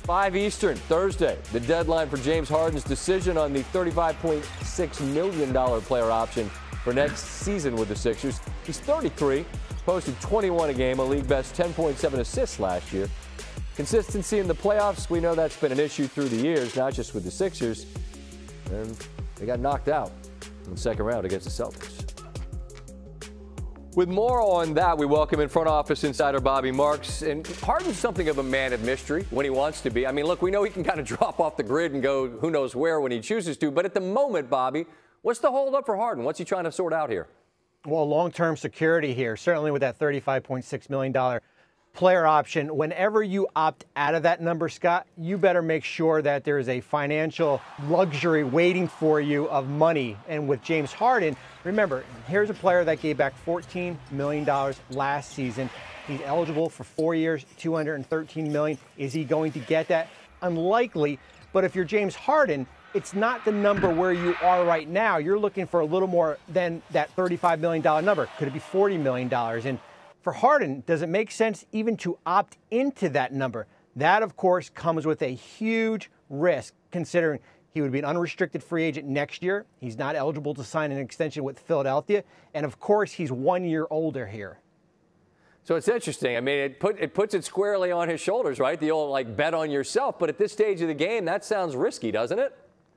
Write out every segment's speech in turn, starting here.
5 Eastern, Thursday, the deadline for James Harden's decision on the $35.6 million player option for next season with the Sixers. He's 33, posted 21 a game, a league best 10.7 assists last year. Consistency in the playoffs, we know that's been an issue through the years, not just with the Sixers. And they got knocked out in the second round against the Celtics. With more on that, we welcome in front office insider Bobby Marks. And Harden's something of a man of mystery when he wants to be. I mean, look, we know he can kind of drop off the grid and go who knows where when he chooses to. But at the moment, Bobby, what's the holdup for Harden? What's he trying to sort out here? Well, long-term security here, certainly with that $35.6 million player option. Whenever you opt out of that number, Scott, you better make sure that there is a financial luxury waiting for you of money. And with James Harden, remember, here's a player that gave back $14 million last season. He's eligible for 4 years, $213 million. Is he going to get that? Unlikely. But if you're James Harden, it's not the number where you are right now. You're looking for a little more than that $35 million number. Could it be $40 million? And for Harden, does it make sense even to opt into that number? That, of course, comes with a huge risk, considering he would be an unrestricted free agent next year. He's not eligible to sign an extension with Philadelphia. And, of course, he's 1 year older here. So it's interesting. I mean, it puts it squarely on his shoulders, right? The old, like, bet on yourself. But at this stage of the game, that sounds risky, doesn't it?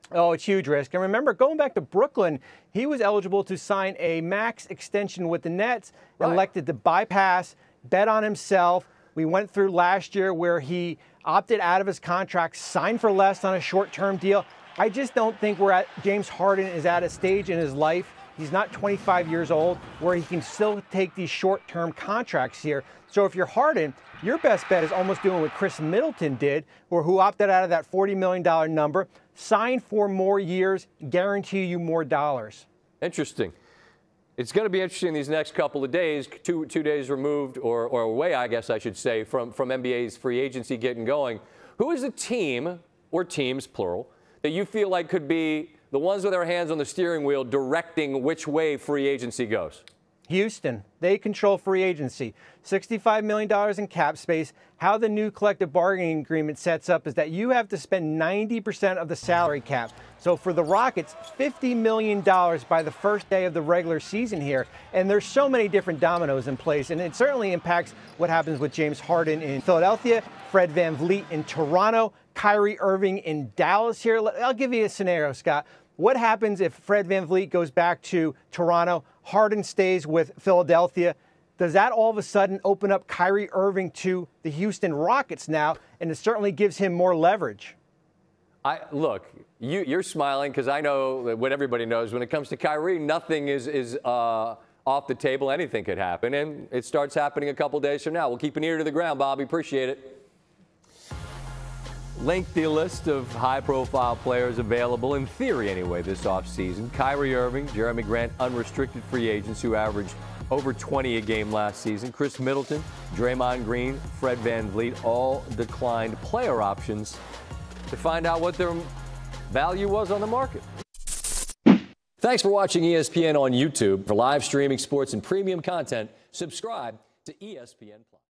Oh, it's huge risk. And remember, going back to Brooklyn, he was eligible to sign a max extension with the Nets, right. Elected to bypass, bet on himself. We went through last year where he opted out of his contract, signed for less on a short-term deal. I just don't think James Harden is at a stage in his life. He's not 25 years old where he can still take these short-term contracts here. So if you're Harden, your best bet is almost doing what Chris Middleton did, or who opted out of that $40 million number, sign for more years, guarantee you more dollars. Interesting. It's going to be interesting these next couple of days, two days removed or away, I guess I should say, from NBA's free agency getting going. Who is a team, or teams, plural, that you feel like could be the ones with their hands on the steering wheel directing which way free agency goes? Houston, they control free agency. $65 million in cap space. How the new collective bargaining agreement sets up is that you have to spend 90% of the salary cap. So for the Rockets, $50 million by the first day of the regular season here. And there's so many different dominoes in place. And it certainly impacts what happens with James Harden in Philadelphia, Fred VanVleet in Toronto, Kyrie Irving in Dallas here. I'll give you a scenario, Scott. What happens if Fred VanVleet goes back to Toronto, Harden stays with Philadelphia? Does that all of a sudden open up Kyrie Irving to the Houston Rockets now? And it certainly gives him more leverage. Look, you're smiling because I know what everybody knows. When it comes to Kyrie, nothing is off the table. Anything could happen. And it starts happening a couple days from now. We'll keep an ear to the ground, Bobby. Appreciate it. Lengthy list of high-profile players available, in theory anyway, this offseason. Kyrie Irving, Jeremy Grant, unrestricted free agents who averaged over 20 a game last season. Chris Middleton, Draymond Green, Fred VanVleet all declined player options to find out what their value was on the market. Thanks for watching ESPN on YouTube. For live streaming sports and premium content, subscribe to ESPN+.